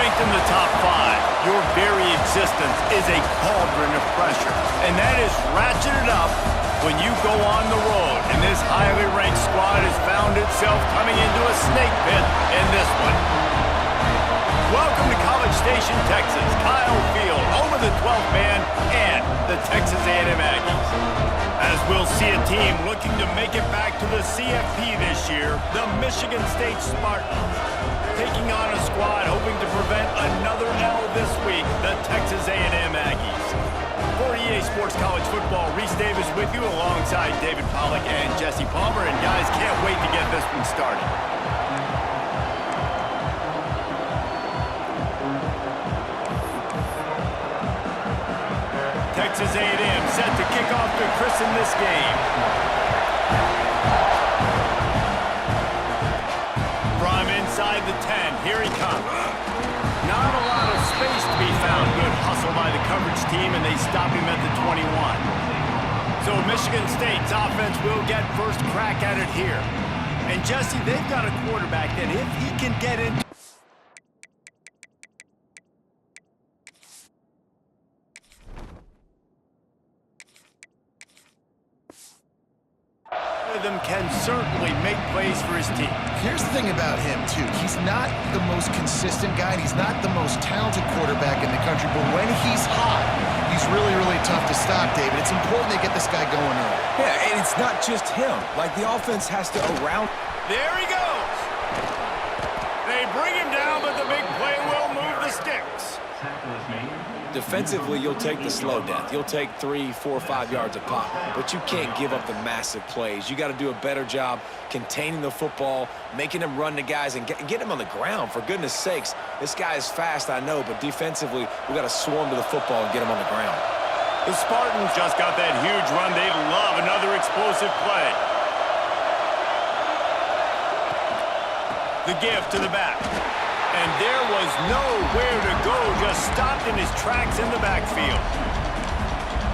strength in the top five, your very existence is a cauldron of pressure. And that is ratcheted up when you go on the road. And this highly ranked squad has found itself coming into a snake pit in this one. Welcome to College Station, Texas. Kyle Field, home of the 12th man and the Texas A&M Aggies. As we'll see a team looking to make it back to the CFP this year, the Michigan State Spartans. Taking on a squad hoping to prevent another L this week, the Texas A&M Aggies. For EA Sports College Football, Reese Davis with you alongside David Pollack and Jesse Palmer. And guys, can't wait to get this one started. Texas A&M set to kick off to christen this game. From inside the 10, here he comes. Not a lot of space to be found. Good hustle by the coverage team, and they stop him at the 21. So Michigan State's offense will get first crack at it here. And Jesse, they've got a quarterback that if he can get into them can certainly make plays for his team. Here's the thing about him, too. He's not the most consistent guy, and he's not the most talented quarterback in the country, but when he's hot, he's really, really tough to stop, David. It's important they get this guy going early. Yeah, and it's not just him. Like, the offense has to around. There he goes. They bring him down, but the big play will move the sticks. Defensively, you'll take the slow death. You'll take 3, 4, 5 yards a pop, but you can't give up the massive plays. You got to do a better job containing the football, making him run to guys, and get him on the ground. For goodness sakes, this guy is fast, I know, but defensively, we got to swarm to the football and get him on the ground. The Spartans just got that huge run. They love another explosive play. The give to the back. And there was nowhere to go, just stopped in his tracks in the backfield.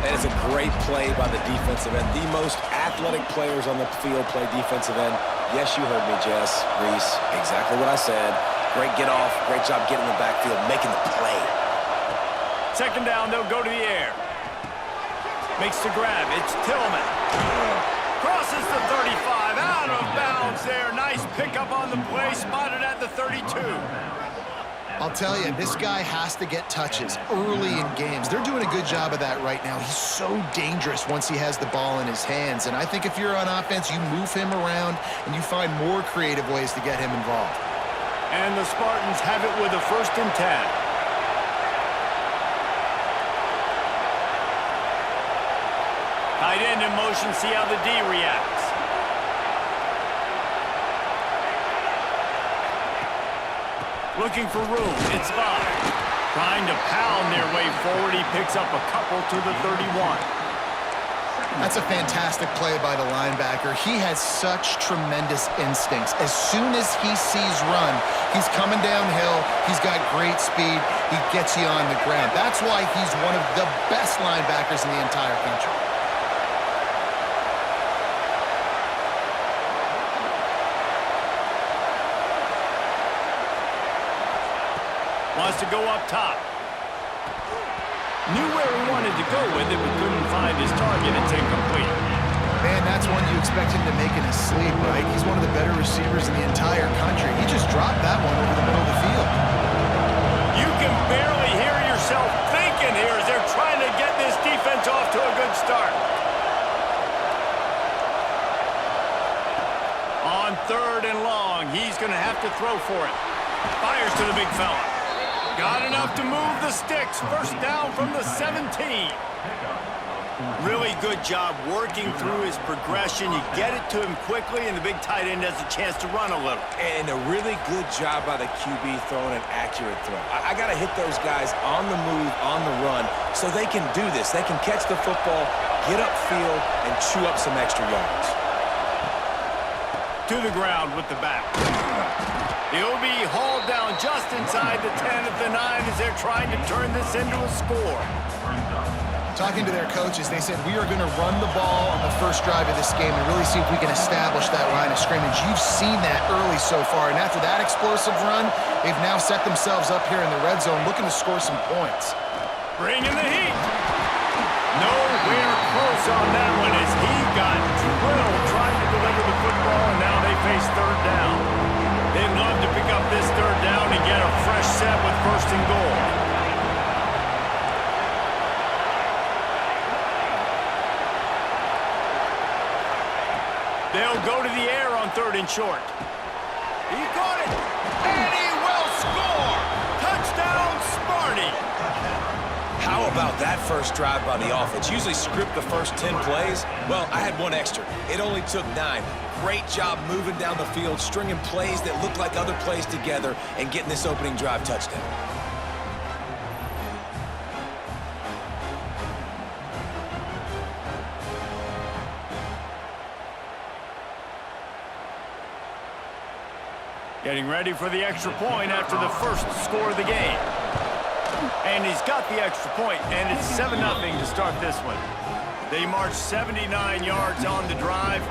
That is a great play by the defensive end. The most athletic players on the field play defensive end. Yes, you heard me, Jess, Reese. Exactly what I said. Great get off, great job getting in the backfield, making the play. Second down, they'll go to the air. Makes the grab, it's Tillman. Crosses the 35, out of bounds there. Nice pickup on the play, spotted at the 32. I'll tell you, this guy has to get touches early in games. They're doing a good job of that right now. He's so dangerous once he has the ball in his hands. And I think if you're on offense, you move him around and you find more creative ways to get him involved. And the Spartans have it with a 1st and 10. Tight end in motion, see how the D reacts. Looking for room, it's live. Trying to pound their way forward, he picks up a couple to the 31. That's a fantastic play by the linebacker. He has such tremendous instincts. As soon as he sees run, he's coming downhill. He's got great speed. He gets you on the ground. That's why he's one of the best linebackers in the entire country. Wants to go up top. Knew where he wanted to go with it, but couldn't find his target. It's incomplete. Man, that's one you expect him to make in his sleep, right? He's one of the better receivers in the entire country. He just dropped that one over the middle of the field. You can barely hear yourself thinking here as they're trying to get this defense off to a good start. On 3rd and long, he's going to have to throw for it. Fires to the big fella. Got enough to move the sticks. First down from the 17. Really good job working through his progression. You get it to him quickly, and the big tight end has a chance to run a little. And a really good job by the QB throwing an accurate throw. I got to hit those guys on the move, on the run, so they can do this. They can catch the football, get upfield, and chew up some extra yards. To the ground with the back. He'll be hauled down just inside the 10 at the 9 as they're trying to turn this into a score. Talking to their coaches, they said, we are going to run the ball on the first drive of this game and really see if we can establish that line of scrimmage. You've seen that early so far, and after that explosive run, they've now set themselves up here in the red zone looking to score some points. Bringing the heat. Nowhere close on that one as he got drilled trying to deliver the football, and now they face third down. They'd love to pick up this third down and get a fresh set with first and goal. They'll go to the air on third and short. He caught it, and he will score! Touchdown, Sparty! How about that first drive by the offense? Usually script the first 10 plays. Well, I had one extra. It only took 9. Great job moving down the field, stringing plays that look like other plays together, and getting this opening drive touchdown. Getting ready for the extra point after the first score of the game. And he's got the extra point, and it's 7-0 to start this one. They march 79 yards on the drive,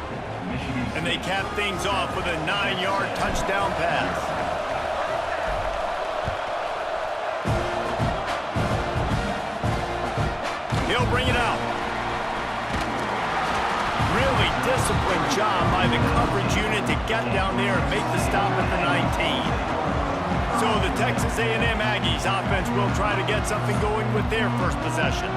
and they cap things off with a 9-yard touchdown pass. He'll bring it out. Really disciplined job by the coverage unit to get down there and make the stop at the 19. So the Texas A&M Aggies offense will try to get something going with their first possession.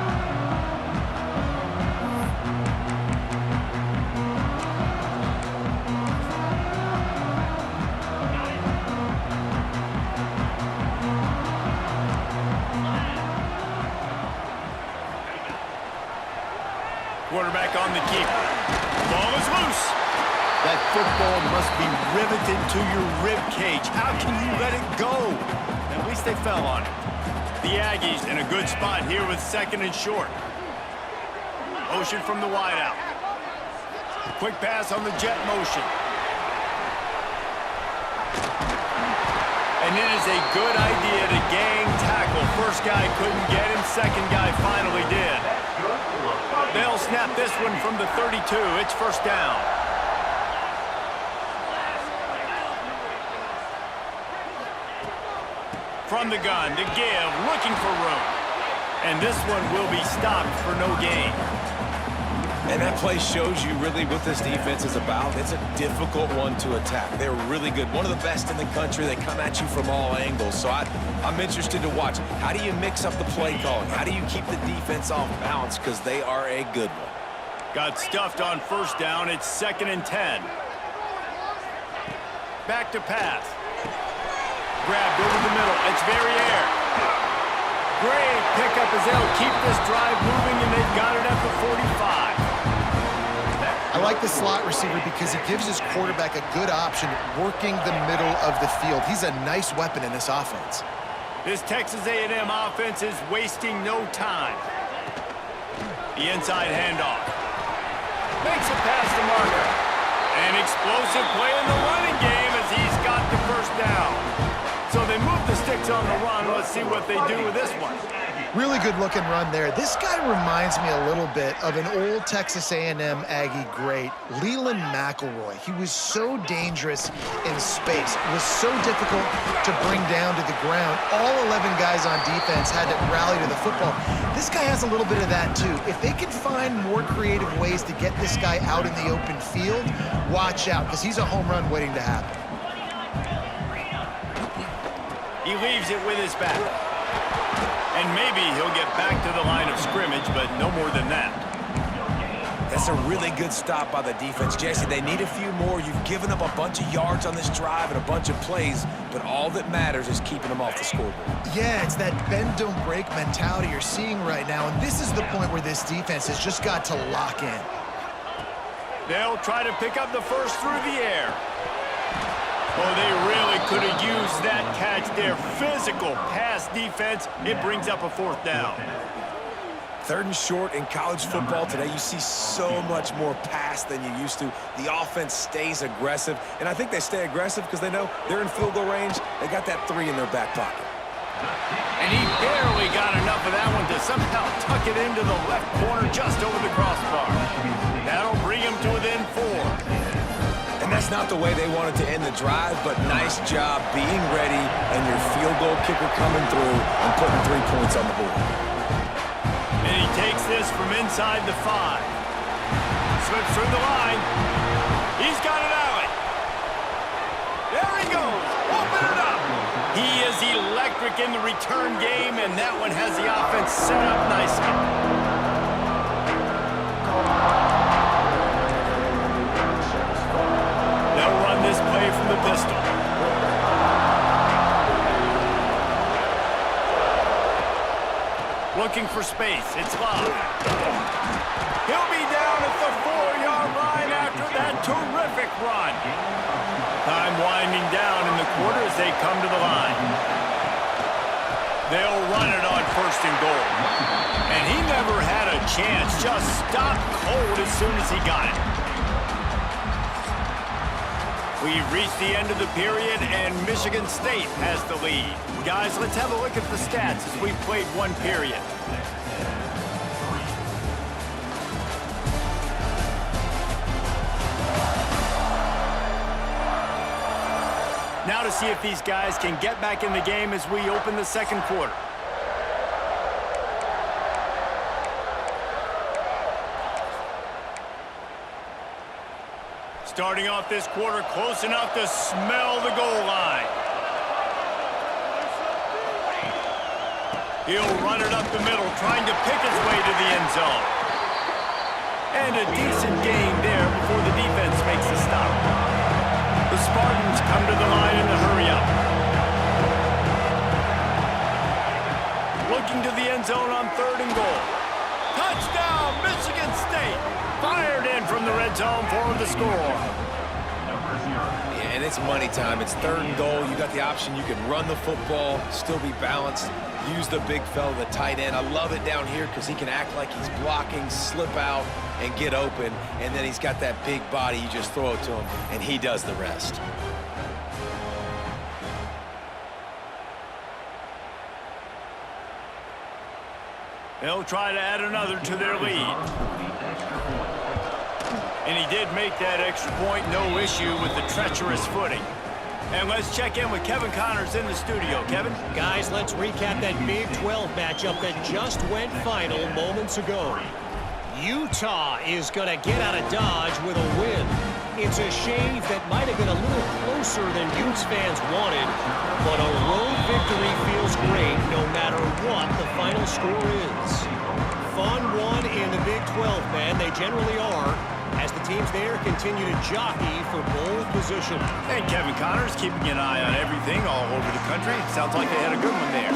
Quarterback on the keeper. Ball is loose. That football must be riveted to your rib cage. How can you let it go? At least they fell on it. The Aggies in a good spot here with second and short. Motion from the wideout. Quick pass on the jet motion. And it is a good idea to gang tackle. First guy couldn't get him, second guy finally did. They'll snap this one from the 32. It's first down. From the gun to give, looking for room. And this one will be stopped for no gain. And that play shows you really what this defense is about. It's a difficult one to attack. They're really good. One of the best in the country. They come at you from all angles. So I'm interested to watch. How do you mix up the play calling? How do you keep the defense off balance? Because they are a good one. Got stuffed on first down. It's 2nd and 10. Back to pass. Grabbed over the middle. It's very air. Great pickup as they'll keep this drive moving, and they've got it at the 45. I like the slot receiver because he gives his quarterback a good option working the middle of the field. He's a nice weapon in this offense. This Texas A&M offense is wasting no time. The inside handoff. Makes it past the marker. An explosive play in the running game as he's got the first down. So they move the sticks on the run. Let's see what they do with this one. Really good-looking run there. This guy reminds me a little bit of an old Texas A&M Aggie great, Leland McElroy. He was so dangerous in space. It was so difficult to bring down to the ground. All 11 guys on defense had to rally to the football. This guy has a little bit of that, too. If they can find more creative ways to get this guy out in the open field, watch out, because he's a home run waiting to happen. He leaves it with his back. And maybe he'll get back to the line of scrimmage, but no more than that. That's a really good stop by the defense, Jesse. They need a few more. You've given up a bunch of yards on this drive and a bunch of plays, but all that matters is keeping them off the scoreboard. Yeah, it's that bend, don't break mentality you're seeing right now, and this is the point where this defense has just got to lock in. They'll try to pick up the first through the air. Oh, they really could have used that catch there. Physical pass defense. It brings up a fourth down. 3rd and short in college football today. You see so much more pass than you used to. The offense stays aggressive, and I think they stay aggressive because they know they're in field goal range. They got that 3 in their back pocket. And he barely got enough of that one to somehow tuck it into the left corner just over the crossbar. That'll bring him to within 4. And that's not the way they wanted to end the drive, but nice job being ready and your field goal kicker coming through and putting 3 points on the board. And he takes this from inside the 5. Slips through the line. He's got an alley. There he goes. Open it up. He is electric in the return game, and that one has the offense set up nicely. They'll run this play from the pistol. Looking for space. It's Love. He'll be down at the 4-yard line after that terrific run. Time winding down in the quarter as they come to the line. They'll run it on 1st and goal. And he never had a chance. Just stopped cold as soon as he got it. We've reached the end of the period, and Michigan State has the lead. Guys, let's have a look at the stats as we've played 1 period. Now to see if these guys can get back in the game as we open the 2nd quarter. Starting off this quarter close enough to smell the goal line. He'll run it up the middle, trying to pick his way to the end zone. And a decent gain there before the defense makes the stop. The Spartans come to the line in the hurry-up. Looking to the end zone on 3rd and goal. Touchdown, Michigan State! Fired in from the red zone for the score. Yeah, and it's money time. It's 3rd and goal. You got the option. You can run the football, still be balanced, use the big fella, the tight end. I love it down here because he can act like he's blocking, slip out, and get open. And then he's got that big body. You just throw it to him, and he does the rest. They'll try to add another to their lead. And he did make that extra point, no issue with the treacherous footing. And let's check in with Kevin Connors in the studio. Kevin? Guys, let's recap that Big 12 matchup that just went final moments ago. Utah is going to get out of Dodge with a win. It's a shave that might have been a little closer than Utes fans wanted, but a road victory feels great no matter what the final score is. Fun one in the Big 12, man. They generally are, as the teams there continue to jockey for bowl position. And Kevin Connors keeping an eye on everything all over the country. Sounds like they had a good one there.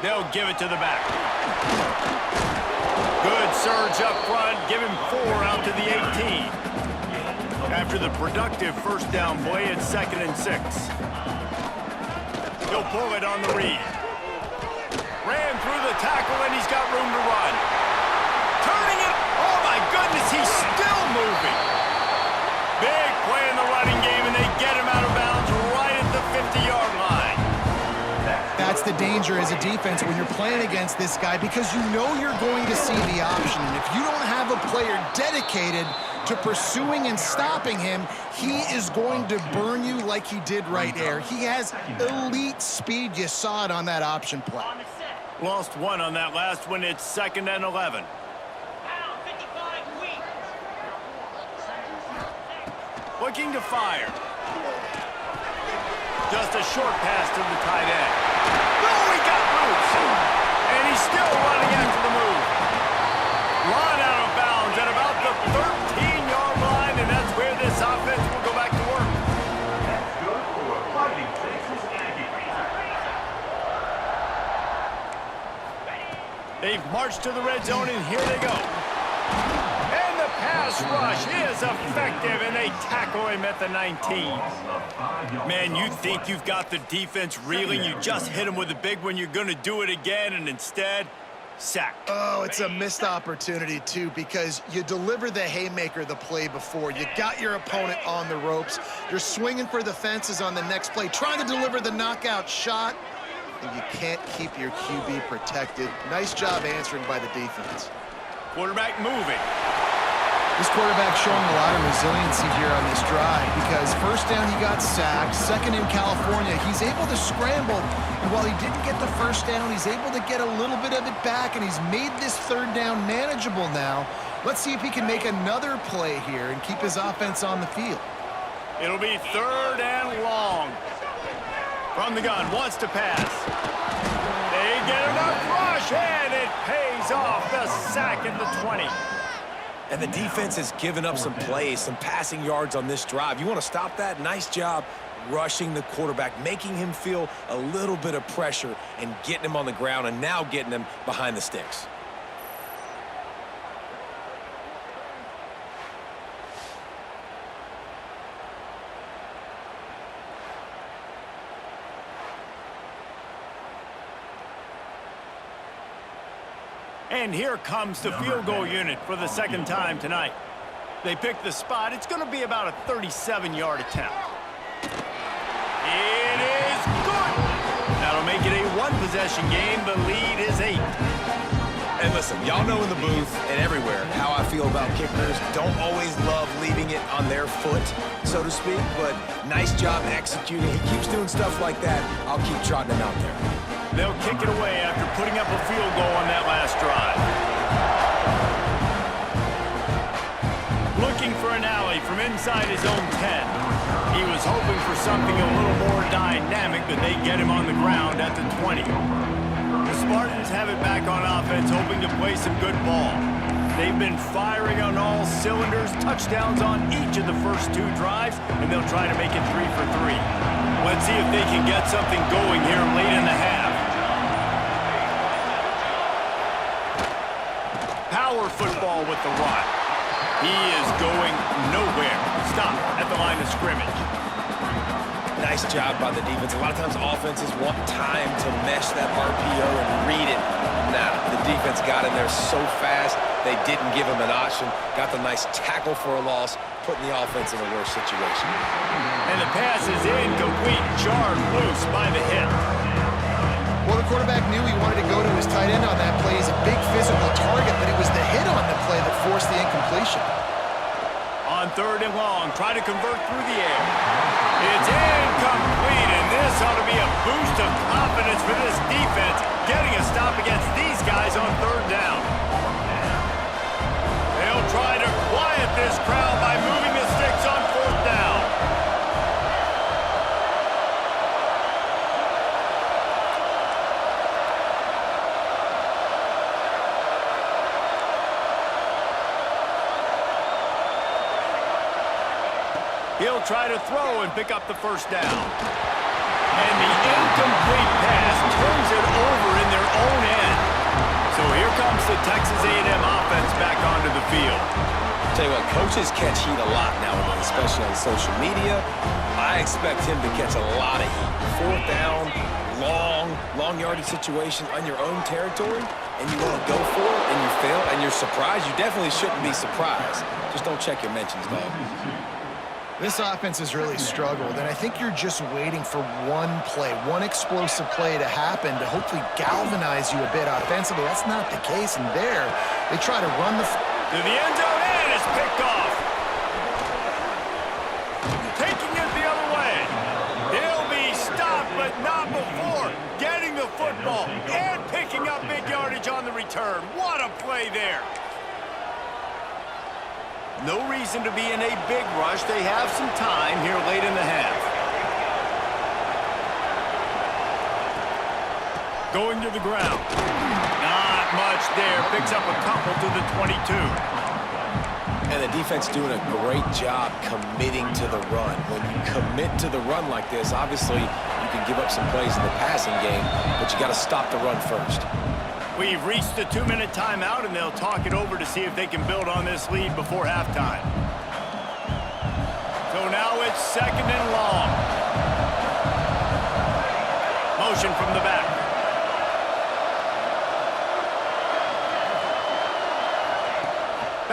They'll give it to the back. Good surge up front. Give him 4 out to the 18. After the productive 1st down play, it's 2nd and 6. He'll pull it on the read. Ran through the tackle, and he's got room to run. Turning it. Oh, my goodness, he's still moving. Big play in the running game, and they get him out of bounds right at the 50-yard line. That's the danger as a defense when you're playing against this guy, because you know you're going to see the option. And if you don't have a player dedicated to pursuing and stopping him, he is going to burn you like he did right there. He has elite speed. You saw it on that option play. Lost 1 on that last one. It's 2nd and 11. Looking to fire. Just a short pass to the tight end. Oh, he got loose. And he's still running after the move. Run out of bounds at about the 13-yard line, and that's where this offense will go back to work. That's good for a Fighting Texas Aggies. They've marched to the red zone, and here they go. And the pass rush is effective, and they tackle him at the 19. Man, you think you've got the defense reeling. You just hit him with a big one. You're going to do it again, and instead, sacked. Oh, it's a missed opportunity, too, because you deliver the haymaker the play before. You got your opponent on the ropes. You're swinging for the fences on the next play, trying to deliver the knockout shot, and you can't keep your QB protected. Nice job answering by the defense. Quarterback moving. This quarterback showing a lot of resiliency here on this drive because first down he got sacked, second in California, he's able to scramble, and while he didn't get the first down, he's able to get a little bit of it back, and he's made this third down manageable now. Let's see if he can make another play here and keep his offense on the field. It'll be 3rd and long. From the gun, wants to pass. They get enough rush, and it pays off. The sack at the 20. And the defense has given up some plays, some passing yards on this drive. You want to stop that? Nice job rushing the quarterback, making him feel a little bit of pressure and getting him on the ground and now getting him behind the sticks. And here comes the field goal unit for the second time tonight. They pick the spot. It's going to be about a 37-yard attempt. It is good. That'll make it a one-possession game. The lead is 8. And listen, y'all know in the booth and everywhere how I feel about kickers. Don't always love leaving it on their foot, so to speak, but nice job executing. He keeps doing stuff like that. I'll keep trotting him out there. They'll kick it away after putting up a field goal on that last drive. Looking for an alley from inside his own 10. He was hoping for something a little more dynamic, but they get him on the ground at the 20. The Spartans have it back on offense, hoping to play some good ball. They've been firing on all cylinders, touchdowns on each of the first 2 drives, and they'll try to make it 3 for 3. Let's see if they can get something going here late in the half. Power football with the rock. He is going nowhere. Stop at the line of scrimmage. Nice job by the defense. A lot of times offenses want time to mesh that RPO and read it. Nah, the defense got in there so fast, they didn't give him an option. Got the nice tackle for a loss, putting the offense in a worse situation. And the pass is incomplete, jarred loose by the hip. Well, the quarterback knew he wanted to go to his tight end on that play. He's a big physical target, but it was the hit on the play that forced the incompletion. On 3rd and long, try to convert through the air. It's incomplete, and this ought to be a boost of confidence for this defense, getting a stop against these guys on 3rd down. They'll try to quiet this crowd by moving the sticks on 4th down. He'll try to throw and pick up the first down. And the incomplete pass turns it over in their own end. So here comes the Texas A&M offense back onto the field. Tell you what, coaches catch heat a lot nowadays, especially on social media. I expect him to catch a lot of heat. 4th down, long yardage situation on your own territory, and you want to go for it, and you fail, and you're surprised. You definitely shouldn't be surprised. Just don't check your mentions, dog. This offense has really struggled, and I think you're just waiting for one play, one explosive play to happen to hopefully galvanize you a bit offensively. That's not the case, and there, they try to run the... To the end zone, and it's picked off. Taking it the other way. He'll be stopped, but not before getting the football and picking up big yardage on the return. What a play there. No reason to be in a big rush. They have some time here late in the half. Going to the ground. Not much there. Picks up a couple to the 22. And the defense doing a great job committing to the run. When you commit to the run like this, obviously you can give up some plays in the passing game, but you got to stop the run first. We've reached the 2-minute timeout, and they'll talk it over to see if they can build on this lead before halftime. So now it's 2nd and long. Motion from the back.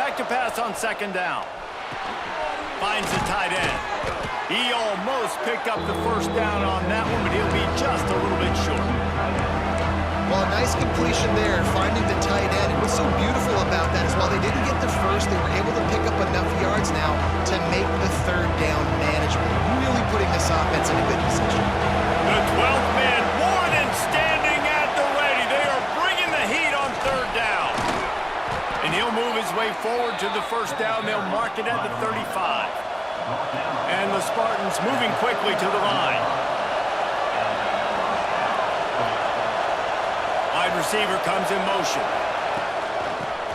Back to pass on second down. Finds the tight end. He almost picked up the first down on that one, but he'll be just a little bit short. Well, a nice completion there, finding the tight end. And what's so beautiful about that is while they didn't get the first, they were able to pick up enough yards now to make the third down manageable. Really putting this offense in a good position. The 12th man more than standing at the ready. They are bringing the heat on third down. And he'll move his way forward to the first down. They'll mark it at the 35. And the Spartans moving quickly to the line. Wide receiver comes in motion.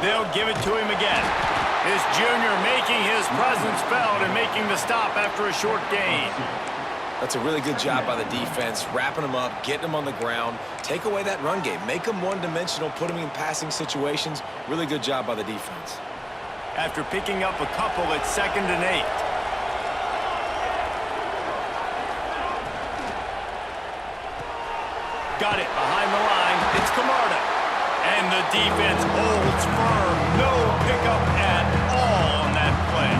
They'll give it to him again. This junior making his presence felt and making the stop after a short gain. That's a really good job by the defense, wrapping them up, getting them on the ground, take away that run game, make them one-dimensional, put them in passing situations. Really good job by the defense. After picking up a couple, it's 2nd and 8. Got it behind the line. It's Camarda. And the defense holds firm. No pickup at all on that play.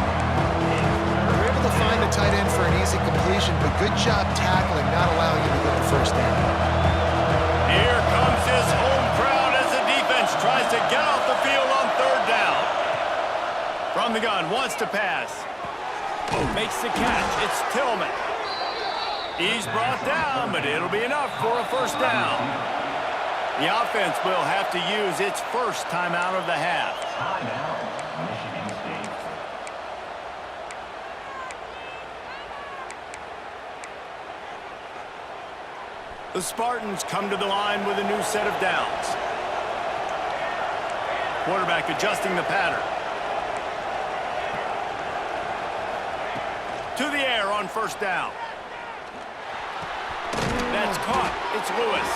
They're able to find the tight end for an easy completion, but good job tackling, not allowing him to get the first down. Here comes his home crowd as the defense tries to get off the field on third down. From the gun, wants to pass. Makes the catch. It's Tillman. He's brought down, but it'll be enough for a first down. The offense will have to use its first timeout of the half. Michigan State. The Spartans come to the line with a new set of downs. Quarterback adjusting the pattern. To the air on first down. That's caught. It's Lewis.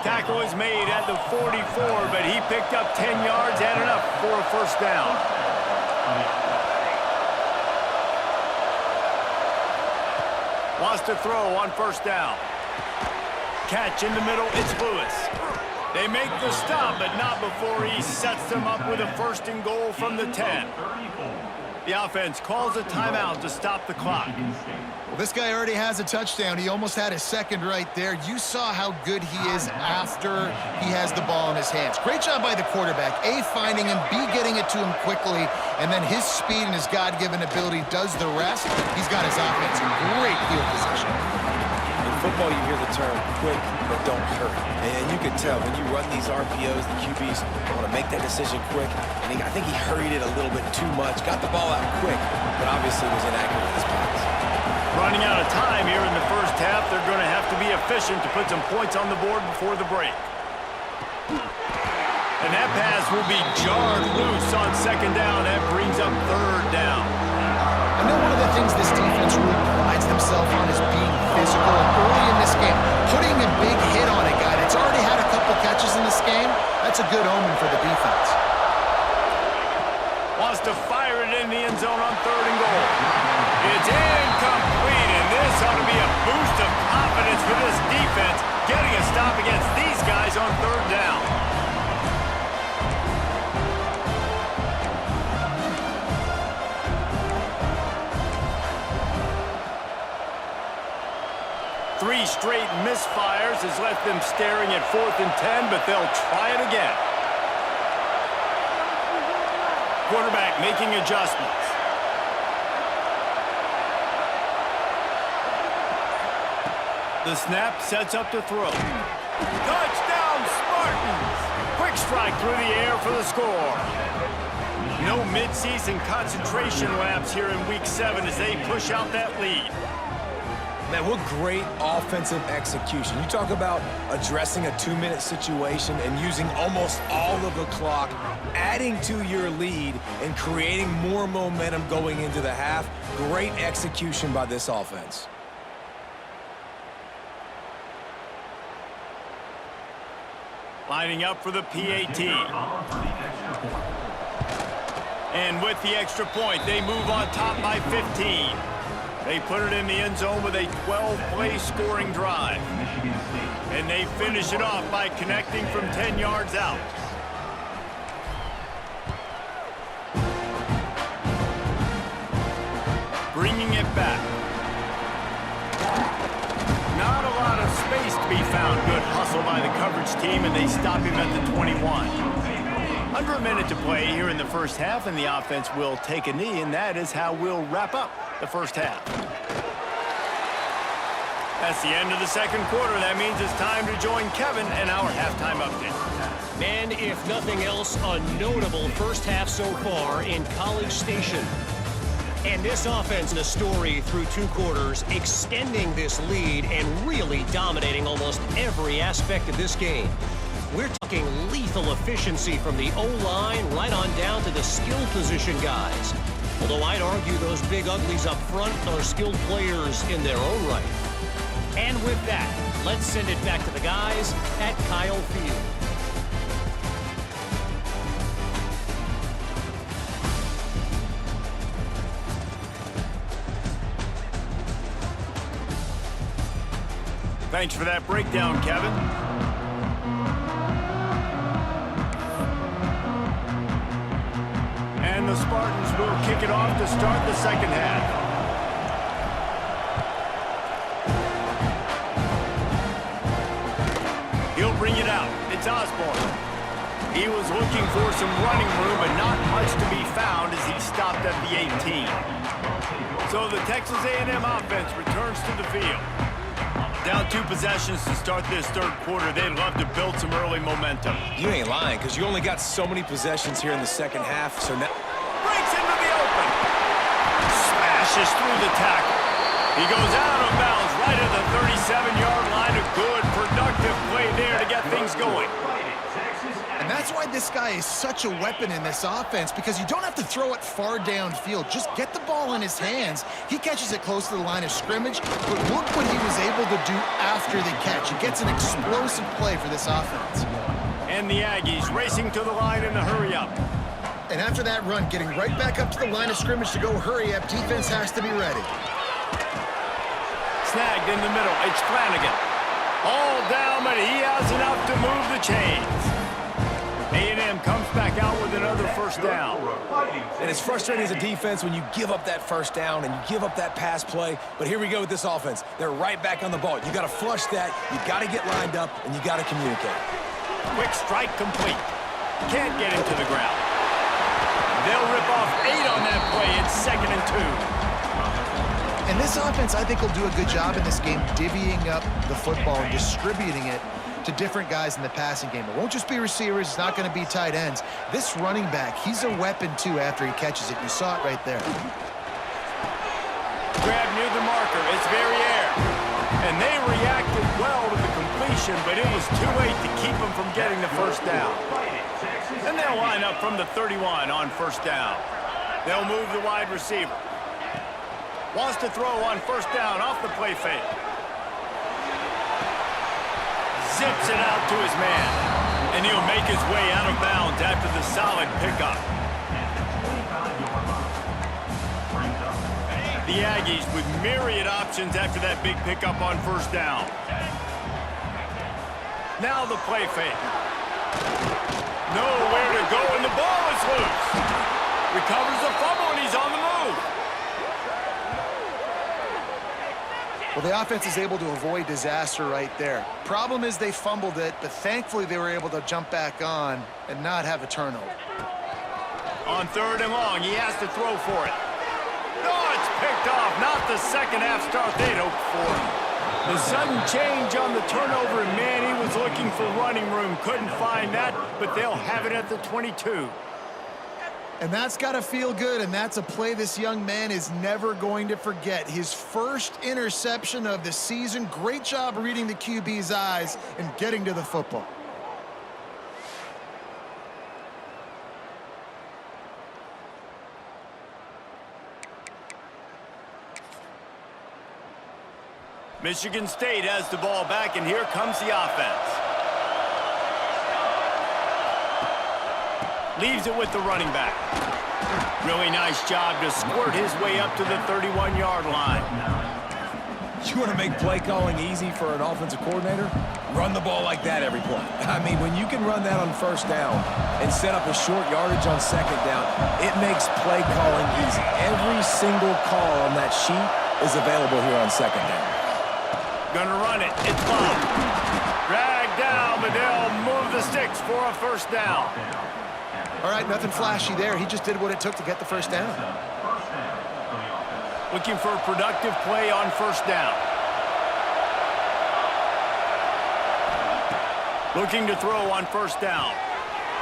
Tackle is made at the 44, but he picked up 10 yards and enough for a first down. Wants to throw on first down. Catch in the middle. It's Lewis. They make the stop, but not before he sets them up with a 1st and goal from the 10. The offense calls a timeout to stop the clock. Well, this guy already has a touchdown. He almost had his second right there. You saw how good he is after he has the ball in his hands. Great job by the quarterback. A, finding him, B, getting it to him quickly, and then his speed and his God-given ability does the rest. He's got his offense in great field position. In football, you hear the term quick, but don't hurry. And you can tell when you run these RPOs, the QBs want to make that decision quick. And I think he hurried it a little bit too much, got the ball out quick, but obviously was inaccurate with his pass. Running out of time here in the first half. They're going to have to be efficient to put some points on the board before the break. And that pass will be jarred loose on second down. That brings up third down. I know one of the things this defense really prides themselves on is being physical. And early in this game, putting a big hit on a guy that's already had a couple catches in this game, that's a good omen for the defense. Wants to fire it in the end zone on 3rd and goal. It's incomplete, and this ought to be a boost of confidence for this defense, getting a stop against these guys on 3rd down. Three straight misfires has left them staring at 4th and 10, but they'll try it again. Quarterback making adjustments. The snap sets up to throw. Touchdown, Spartans! Quick strike through the air for the score. No midseason concentration laps here in Week 7 as they push out that lead. Man, what great offensive execution. You talk about addressing a 2-minute situation and using almost all of the clock, adding to your lead and creating more momentum going into the half. Great execution by this offense. Lining up for the PAT. And with the extra point, they move on top by 15. They put it in the end zone with a 12-play scoring drive. And they finish it off by connecting from 10 yards out. right back. Not a lot of space to be found. Good hustle by the coverage team, and they stop him at the 21. Under a minute to play here in the first half, and the offense will take a knee, and that is how we'll wrap up the first half. That's the end of the second quarter. That means it's time to join Kevin in our halftime update. And if nothing else, a notable first half so far in College Station. And this offense, the story through 2 quarters, extending this lead and really dominating almost every aspect of this game. We're talking lethal efficiency from the O-line right on down to the skill position guys. Although I'd argue those big uglies up front are skilled players in their own right. And with that, let's send it back to the guys at Kyle Field. Thanks for that breakdown, Kevin. And the Spartans will kick it off to start the second half. He'll bring it out. It's Osborne. He was looking for some running room, but not much to be found as he stopped at the 18. So the Texas A&M offense returns to the field. Down 2 possessions to start this third quarter. They'd love to build some early momentum. You ain't lying, because you only got so many possessions here in the second half, so now... Breaks into the open. Smashes through the tackle. He goes out of bounds right at the 37-yard line. A good, productive play there to get things going. And that's why this guy is such a weapon in this offense, because you don't have to throw it far downfield. Just get the ball in his hands. He catches it close to the line of scrimmage, but look what he was able to do after the catch. He gets an explosive play for this offense. And the Aggies racing to the line in a hurry-up. And after that run, getting right back up to the line of scrimmage to go hurry-up, defense has to be ready. Snagged in the middle. It's Flanagan. All down, but he has enough to move the chains. A&M comes back out with another first down. And it's frustrating as a defense when you give up that first down and you give up that pass play. But here we go with this offense. They're right back on the ball. You got to flush that. You got to get lined up, and you got to communicate. Quick strike complete. Can't get him to the ground. They'll rip off 8 on that play. It's 2nd and 2. And this offense, I think, will do a good job in this game divvying up the football and distributing it to different guys in the passing game. It won't just be receivers. It's not going to be tight ends. This running back, he's a weapon, too, after he catches it. You saw it right there. Grab near the marker. It's Verrier. And they reacted well to the completion, but it was too late to keep them from getting the first down. And they'll line up from the 31 on first down. They'll move the wide receiver. Wants to throw on first down off the play fake. Zips it out to his man. And he'll make his way out of bounds after the solid pickup. The Aggies with myriad options after that big pickup on first down. Now the play fake. Nowhere to go, and the ball is loose. Recovers the fumble, and he's on the move. Well, the offense is able to avoid disaster right there. Problem is they fumbled it, but thankfully they were able to jump back on and not have a turnover. On 3rd and long, he has to throw for it. Oh, it's picked off. Not the second half start they'd hoped for. The sudden change on the turnover, and man, he was looking for running room. Couldn't find that, but they'll have it at the 22. And that's got to feel good, and that's a play this young man is never going to forget. His first interception of the season. Great job reading the QB's eyes and getting to the football. Michigan State has the ball back, and here comes the offense. Leaves it with the running back. Really nice job to squirt his way up to the 31-yard line. You want to make play calling easy for an offensive coordinator? Run the ball like that every play. I mean, when you can run that on first down and set up a short yardage on second down, it makes play calling easy. Every single call on that sheet is available here on second down. Gonna run it. It's blocked. Drag down, but they'll move the sticks for a first down. All right, nothing flashy there. He just did what it took to get the first down. Looking for a productive play on first down. Looking to throw on first down.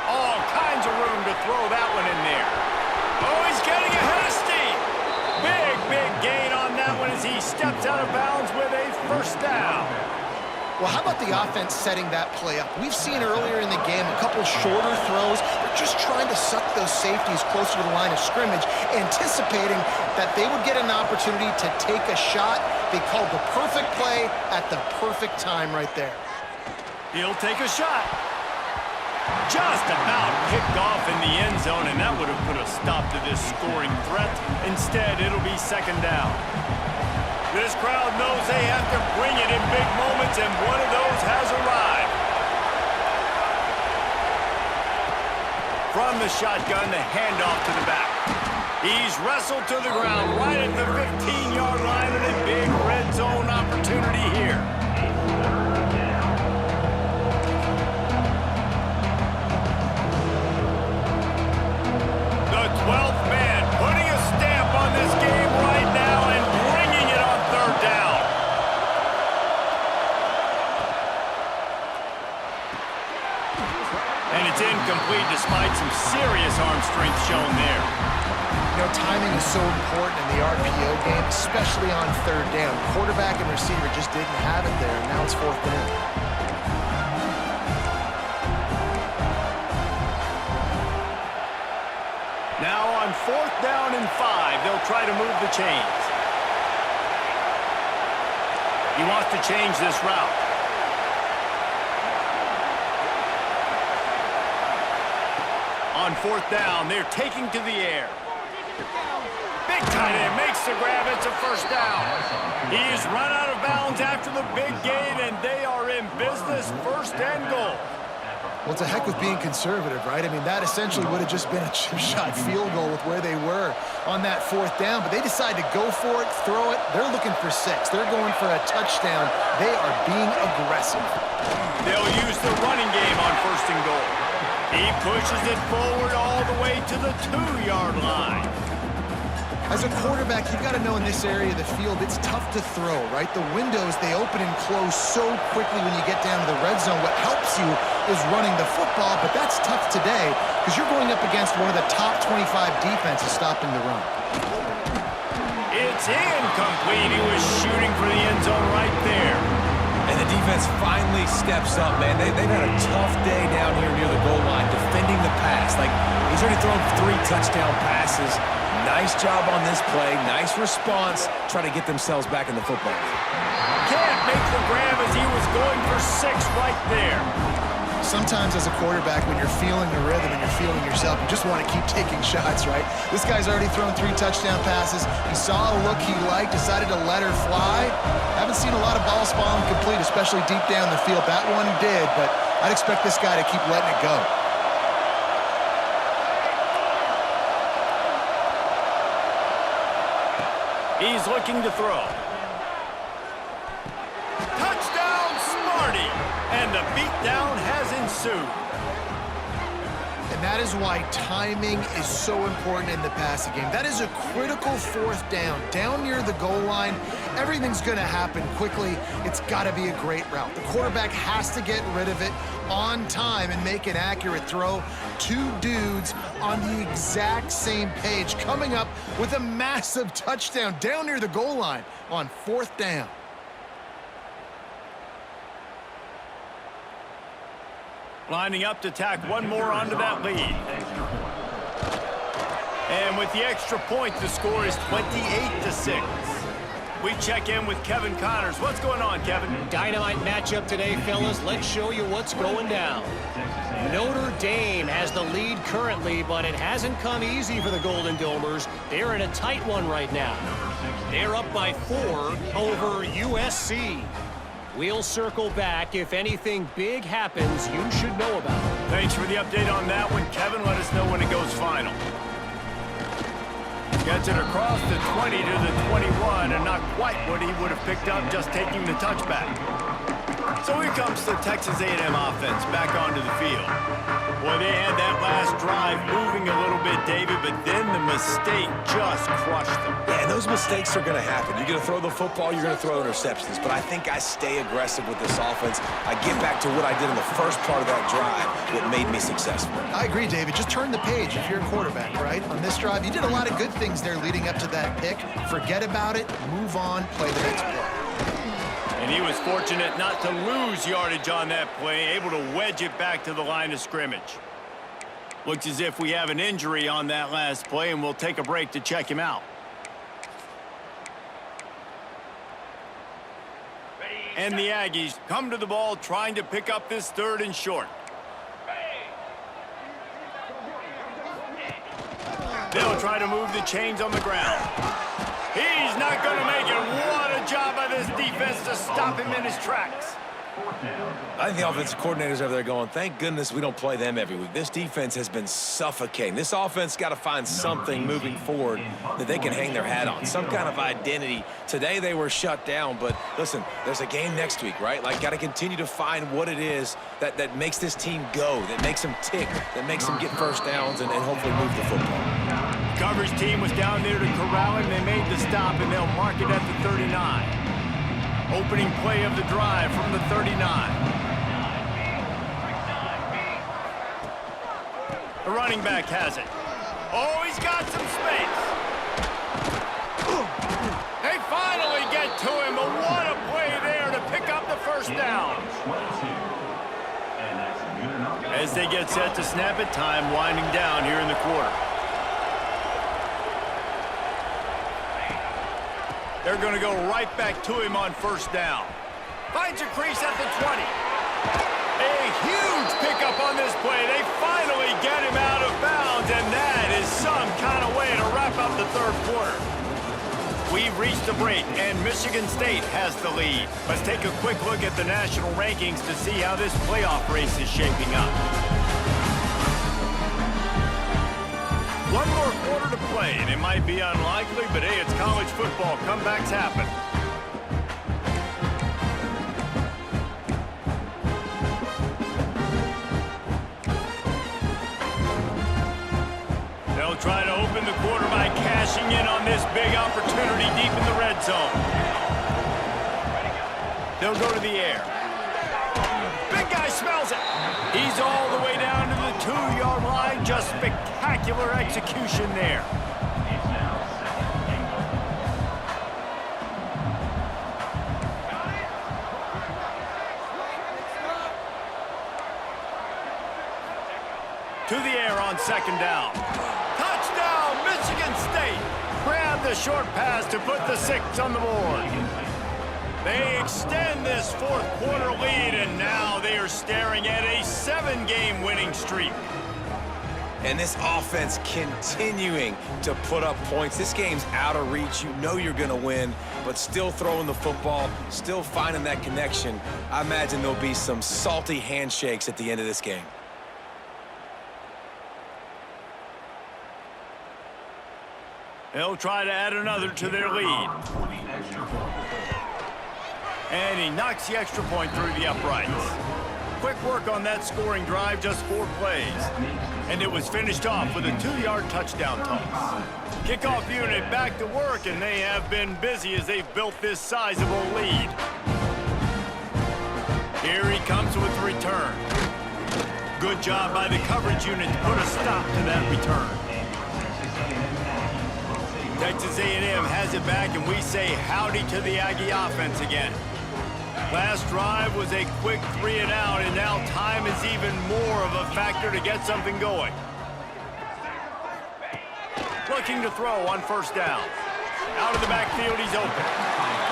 All kinds of room to throw that one in there. Oh, he's getting ahead of steam. Big gain on that one as he steps out of bounds with a first down. Well, how about the offense setting that play up? We've seen earlier in the game a couple shorter throws. They're just trying to suck those safeties closer to the line of scrimmage, anticipating that they would get an opportunity to take a shot. They called the perfect play at the perfect time right there. He'll take a shot. Just about picked off in the end zone, and that would have put a stop to this scoring threat. Instead, it'll be second down. This crowd knows they have to bring it in big moments, and one of those has arrived. From the shotgun, the handoff to the back. He's wrestled to the ground right at the 15-yard line, and a big red zone opportunity here. The 12th man putting a stamp on this game right now and bringing it on third down. And it's incomplete despite some serious arm strength shown there. You know, timing is so important in the RPO game, especially on third down. Quarterback and receiver just didn't have it there, and now it's fourth down. Now on fourth down and 5, they'll try to move the chains. He wants to change this route. On fourth down, they're taking to the air. Big tight end makes the grab. It's a first down. He's run out of bounds after the big gain, and they are in business, first and goal. Well, it's a heck with being conservative, right? I mean, that essentially would have just been a chip shot field goal with where they were on that fourth down, but they decide to go for it, throw it. They're looking for 6. They're going for a touchdown. They are being aggressive. They'll use the running game on first and goal. He pushes it forward all the way to the 2-yard line. As a quarterback, you've got to know in this area of the field, it's tough to throw, right? The windows, they open and close so quickly when you get down to the red zone. What helps you is running the football, but that's tough today because you're going up against one of the top 25 defenses stopping the run. It's incomplete. He was shooting for the end zone right there. And the defense finally steps up, man. They've had a tough day down here near the goal line defending the pass. Like, he's already thrown 3 touchdown passes. Nice job on this play. Nice response. Trying to get themselves back in the football game. Can't make the grab as he was going for 6 right there. Sometimes as a quarterback, when you're feeling the rhythm and you're feeling yourself, you just want to keep taking shots, right? This guy's already thrown 3 touchdown passes. He saw a look he liked, decided to let her fly. Haven't seen a lot of balls falling complete, especially deep down the field. That one did, but I'd expect this guy to keep letting it go. He's looking to throw. Touchdown, Smarty! And the beatdown has ensued. And that is why timing is so important in the passing game. That is a critical fourth down. Down near the goal line, everything's going to happen quickly. It's got to be a great route. The quarterback has to get rid of it on time and make an accurate throw. 2 dudes on the exact same page, coming up with a massive touchdown down near the goal line on fourth down. Lining up to tack one more onto that lead. And with the extra point, the score is 28-6. We check in with Kevin Connors. What's going on, Kevin? Dynamite matchup today, fellas. Let's show you what's going down. Notre Dame has the lead currently, but it hasn't come easy for the Golden Domers. They're in a tight one right now. They're up by 4 over USC. We'll circle back. If anything big happens, you should know about it. Thanks for the update on that one, Kevin. Let us know when it goes final. Gets it across the 20 to the 21, and not quite what he would have picked up just taking the touchback. So here comes the Texas A&M offense back onto the field. Well, they had that last drive moving a little bit, David, but then the mistake just crushed them. Yeah, and those mistakes are going to happen. You're going to throw the football, you're going to throw interceptions. But I think I stay aggressive with this offense. I get back to what I did in the first part of that drive that made me successful. I agree, David. Just turn the page if you're a quarterback, right? On this drive, you did a lot of good things there leading up to that pick. Forget about it, move on, play the next play. And he was fortunate not to lose yardage on that play, able to wedge it back to the line of scrimmage. Looks as if we have an injury on that last play, and we'll take a break to check him out. And the Aggies come to the ball trying to pick up this 3rd and short. They'll try to move the chains on the ground. He's not going to make it. What a job by this defense to stop him in his tracks. I think the offensive coordinators over there going, thank goodness we don't play them every week. This defense has been suffocating. This offense got to find something moving forward that they can hang their hat on, some kind of identity. Today they were shut down, but listen, there's a game next week, right? Like, got to continue to find what it is that makes this team go, that makes them tick, that makes them get first downs and hopefully move the football. Coverage team was down there to corral him. They made the stop, and they'll mark it at the 39. Opening play of the drive from the 39. The running back has it. Oh, he's got some space. They finally get to him, but what a play there to pick up the first down. As they get set to snap it, time winding down here in the quarter. They're going to go right back to him on first down. Finds a crease at the 20. A huge pickup on this play. They finally get him out of bounds, and that is some kind of way to wrap up the 3rd quarter. We've reached the break, and Michigan State has the lead. Let's take a quick look at the national rankings to see how this playoff race is shaping up. One more quarter to play, and it might be unlikely, but hey, it's college football. Comebacks happen. They'll try to open the quarter by cashing in on this big opportunity deep in the red zone. They'll go to the air. Big guy smells it. He's all the way down to the 2-yard line. Just spectacular execution there. To the air on 2nd down. Touchdown, Michigan State. Grab the short pass to put the 6 on the board. They extend this 4th quarter lead, and now they are staring at a 7-game winning streak. And this offense continuing to put up points. This game's out of reach. You know you're going to win, but still throwing the football, still finding that connection. I imagine there'll be some salty handshakes at the end of this game. They'll try to add another to their lead. And he knocks the extra point through the uprights. Quick work on that scoring drive, just 4 plays. And it was finished off with a 2-yard touchdown toss. Kickoff unit back to work, and they have been busy as they've built this sizable lead. Here he comes with the return. Good job by the coverage unit to put a stop to that return. Texas A&M has it back, and we say howdy to the Aggie offense again. Last drive was a quick 3 and out, and now time is even more of a factor to get something going. Looking to throw on first down. Out of the backfield, he's open.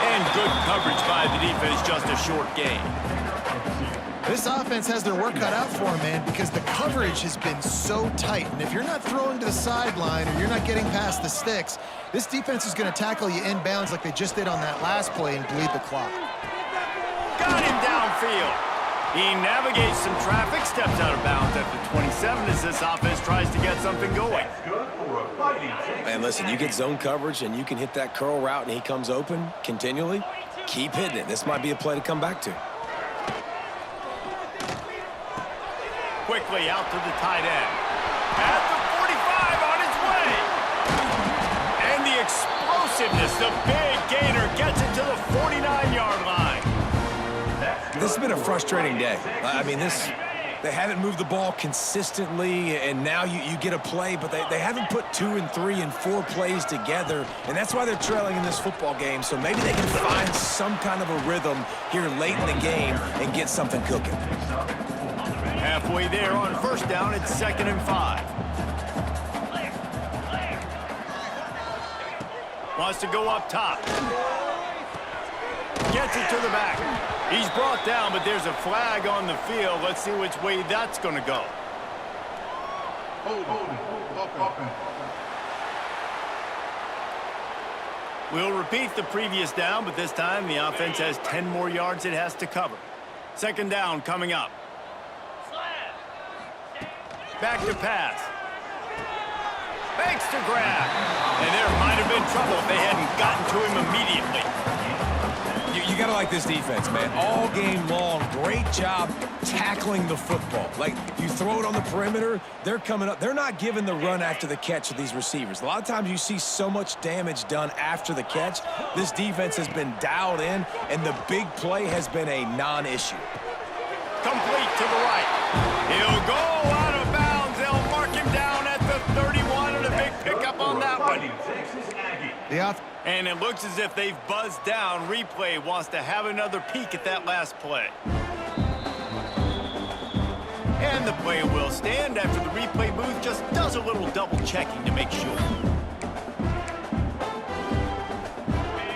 And good coverage by the defense, just a short gain. This offense has their work cut out for them, man, because the coverage has been so tight. And if you're not throwing to the sideline or you're not getting past the sticks, this defense is going to tackle you inbounds like they just did on that last play and bleed the clock. Got him downfield. He navigates some traffic, steps out of bounds at the 27 as this offense tries to get something going. Good for a fighting Man, listen, you get zone coverage and you can hit that curl route and he comes open continually. Keep hitting it. This might be a play to come back to. Quickly out to the tight end. At the 45 on his way. And the explosiveness, the big gainer gets it to the 49-yard line. This has been a frustrating day. I mean, they haven't moved the ball consistently, and now you get a play, but they haven't put 2 and 3 and 4 plays together, and that's why they're trailing in this football game. So maybe they can find some kind of a rhythm here late in the game and get something cooking. Halfway there on first down, it's 2nd and 5. Wants to go up top. Gets it to the back. He's brought down, but there's a flag on the field. Let's see which way that's going to go. We'll repeat the previous down, but this time the offense has 10 more yards it has to cover. 2nd down coming up. Back to pass. Fakes to grab. And there might have been trouble if they hadn't gotten to him immediately. You got to like this defense, man. All game long, great job tackling the football. Like, you throw it on the perimeter, they're coming up. They're not giving the run after the catch to these receivers. A lot of times you see so much damage done after the catch. This defense has been dialed in, and the big play has been a non-issue. Complete to the right. He'll go out of bounds. They'll mark him down at the 31, and a big pickup on that one. And it looks as if they've buzzed down. Replay wants to have another peek at that last play. And the play will stand after the replay booth just does a little double checking to make sure.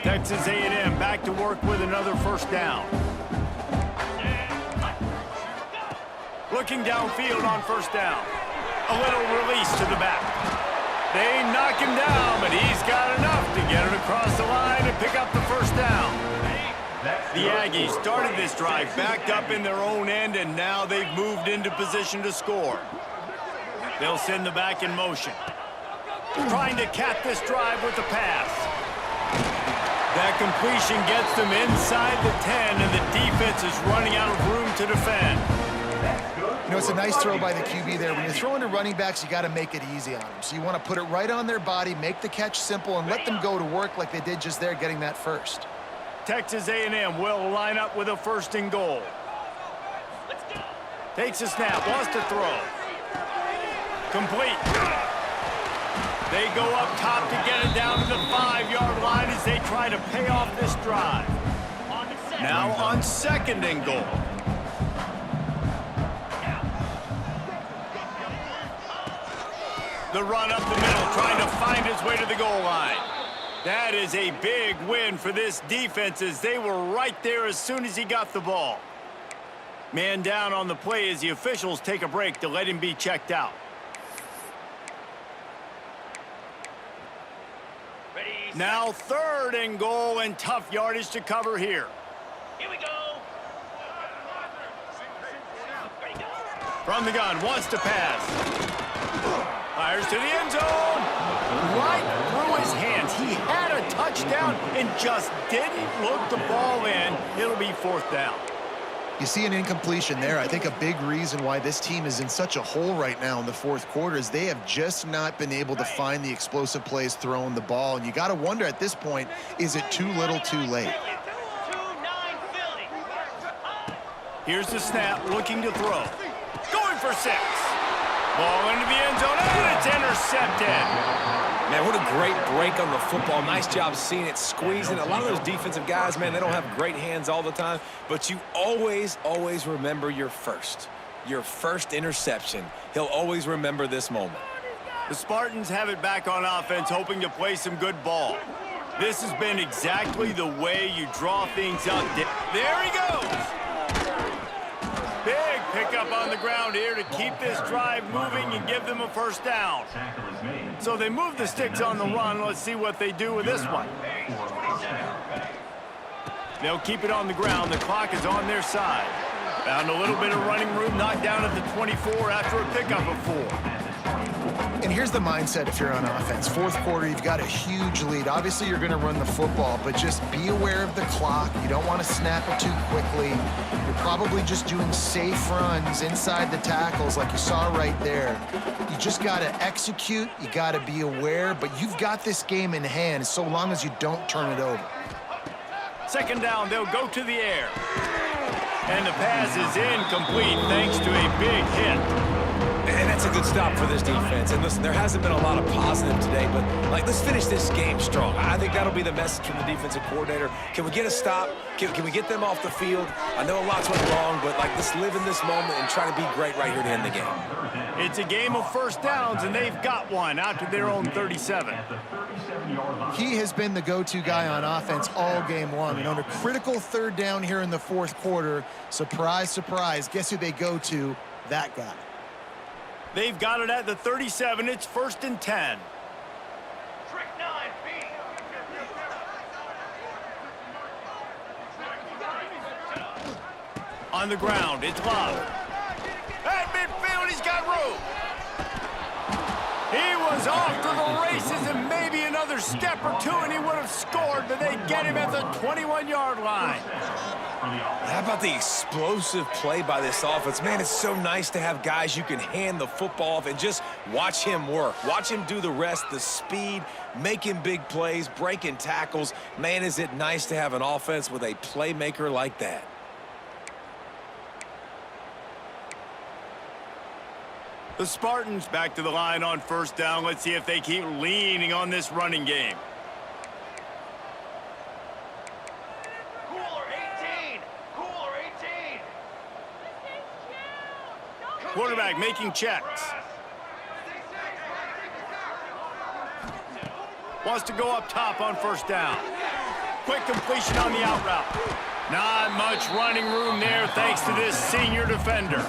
Texas A&M back to work with another first down. Looking downfield on first down. A little release to the back. They knock him down, but he's got enough to get it across the line and pick up the first down. The Aggies started this drive backed up in their own end, and now they've moved into position to score. They'll send the back in motion. Trying to cap this drive with the pass. That completion gets them inside the 10, and the defense is running out of room to defend. You know, it's a nice throw by the QB there. When you're throwing to running backs, you got to make it easy on them. So you want to put it right on their body, make the catch simple, and let them go to work like they did just there, getting that first. Texas A&M will line up with a 1st and goal. Takes a snap, wants to throw. Complete. They go up top to get it down to the 5-yard line as they try to pay off this drive. Now on 2nd and goal. The run up the middle, trying to find his way to the goal line. That is a big win for this defense as they were right there as soon as he got the ball. Man down on the play as the officials take a break to let him be checked out. Now 3rd and goal, and tough yardage to cover here. Here we go. From the gun, wants to pass. Fires to the end zone. Right through his hands. He had a touchdown and just didn't look the ball in. It'll be 4th down. You see an incompletion there. I think a big reason why this team is in such a hole right now in the 4th quarter is they have just not been able to find the explosive plays throwing the ball. And you got to wonder at this point, is it too little too late? Here's the snap, looking to throw. Going for 6. Ball into the end zone, and it's intercepted. Man, what a great break on the football. Nice job seeing it, squeezing. A lot of those defensive guys, man, they don't have great hands all the time, but you always, always remember your first interception. He'll always remember this moment. The Spartans have it back on offense, hoping to play some good ball. This has been exactly the way you draw things up. There he goes. Big pickup on the ground here to keep this drive moving and give them a first down. So they move the sticks on the run. Let's see what they do with this one. They'll keep it on the ground. The clock is on their side. Found a little bit of running room, knocked down at the 24 after a pickup of 4. And here's the mindset if you're on offense. Fourth quarter, you've got a huge lead. Obviously, you're going to run the football, but just be aware of the clock. You don't want to snap it too quickly. You're probably just doing safe runs inside the tackles like you saw right there. You just got to execute. You got to be aware, but you've got this game in hand so long as you don't turn it over. Second down, they'll go to the air. And the pass is incomplete thanks to a big hit. And that's a good stop for this defense. And listen, there hasn't been a lot of positive today, but, let's finish this game strong. I think that'll be the message from the defensive coordinator. Can we get a stop? Can we get them off the field? I know a lot's went wrong, but, let's live in this moment and try to be great right here to end the game. It's a game of first downs, and they've got one out to their own 37. He has been the go-to guy on offense all game long. And on a critical third down here in the fourth quarter, surprise, surprise, guess who they go to? That guy. They've got it at the 37. It's 1st and 10. On the ground, it's Love. At midfield, he's got room. He was off to the races and maybe another step or two and he would have scored, but they get him at the 21-yard line. How about the explosive play by this offense? Man, it's so nice to have guys you can hand the football off and just watch him work. Watch him do the rest, the speed, making big plays, breaking tackles. Man, is it nice to have an offense with a playmaker like that. The Spartans back to the line on first down. Let's see if they keep leaning on this running game. Quarterback making checks. Wants to go up top on first down. Quick completion on the out route. Not much running room there thanks to this senior defender.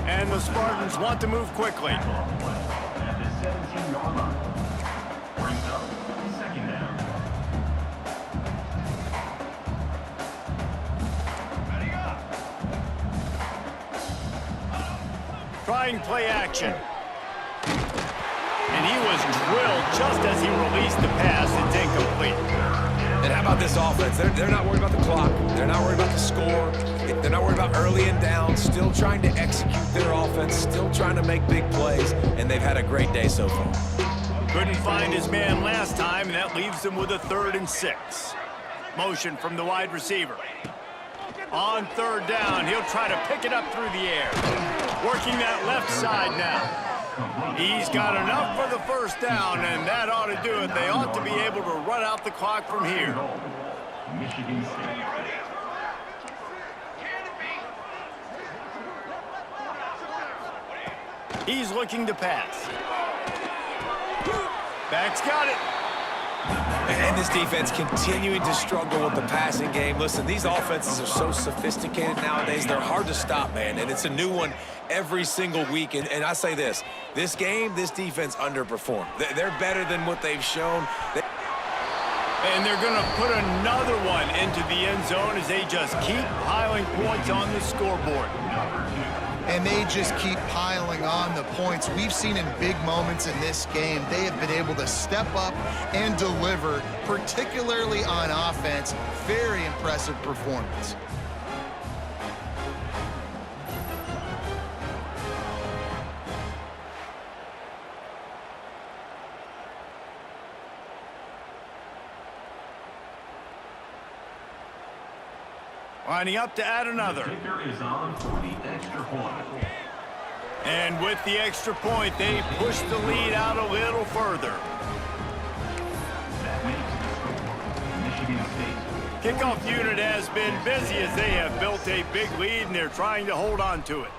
And the Spartans want to move quickly. At the 17-yard line. Brings up 2nd down. Trying play action. And he was drilled just as he released the pass. It's incomplete. And how about this offense? They're not worried about the clock. They're not worried about the score. They're not worried about early and down. Still trying to execute their offense. Still trying to make big plays. And they've had a great day so far. Couldn't find his man last time, and that leaves him with a 3rd and 6. Motion from the wide receiver. On 3rd down, he'll try to pick it up through the air. Working that left side now. He's got enough for the first down, and that ought to do it. They ought to be able to run out the clock from here. Michigan State. He's looking to pass. Back's got it. And this defense continuing to struggle with the passing game. Listen, these offenses are so sophisticated nowadays. They're hard to stop, man. And it's a new one every single week. And I say this game, this defense underperformed. They're better than what they've shown. And they're going to put another one into the end zone as they just keep piling points on the scoreboard. And they just keep piling on the points. We've seen in big moments in this game, they have been able to step up and deliver, particularly on offense. Very impressive performance. Lining up to add another. Kicker is on for the extra point. And with the extra point, they push the lead out a little further. That makes the score Michigan State. Kickoff unit has been busy as they have built a big lead, and they're trying to hold on to it.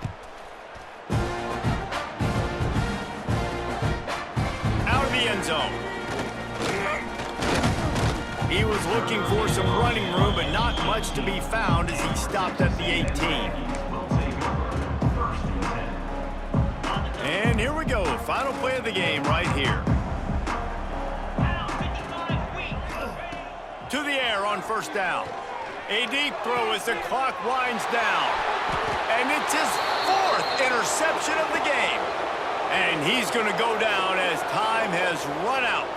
Out of the end zone. He was looking for some running room, but not much to be found as he stopped at the 18. Will take over first And here we go. Final play of the game right here. To the air on first down. A deep throw as the clock winds down. And it's his 4th interception of the game. And he's going to go down as time has run out.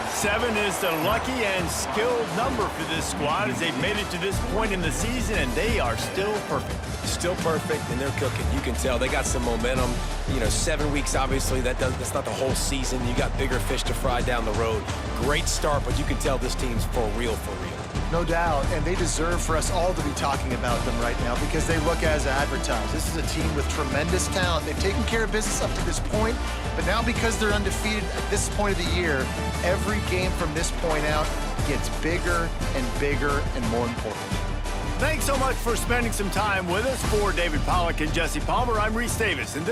Seven is the lucky and skilled number for this squad as they've made it to this point in the season, and they are still perfect. Still perfect, and they're cooking. You can tell they got some momentum. You know, 7 weeks, obviously, that's not the whole season. You got bigger fish to fry down the road. Great start, but you can tell this team's for real, for real. No doubt, and they deserve for us all to be talking about them right now because they look as advertised. This is a team with tremendous talent. They've taken care of business up to this point, but now because they're undefeated at this point of the year, every game from this point out gets bigger and bigger and more important. Thanks so much for spending some time with us. For David Pollack and Jesse Palmer, I'm Reese Davis. And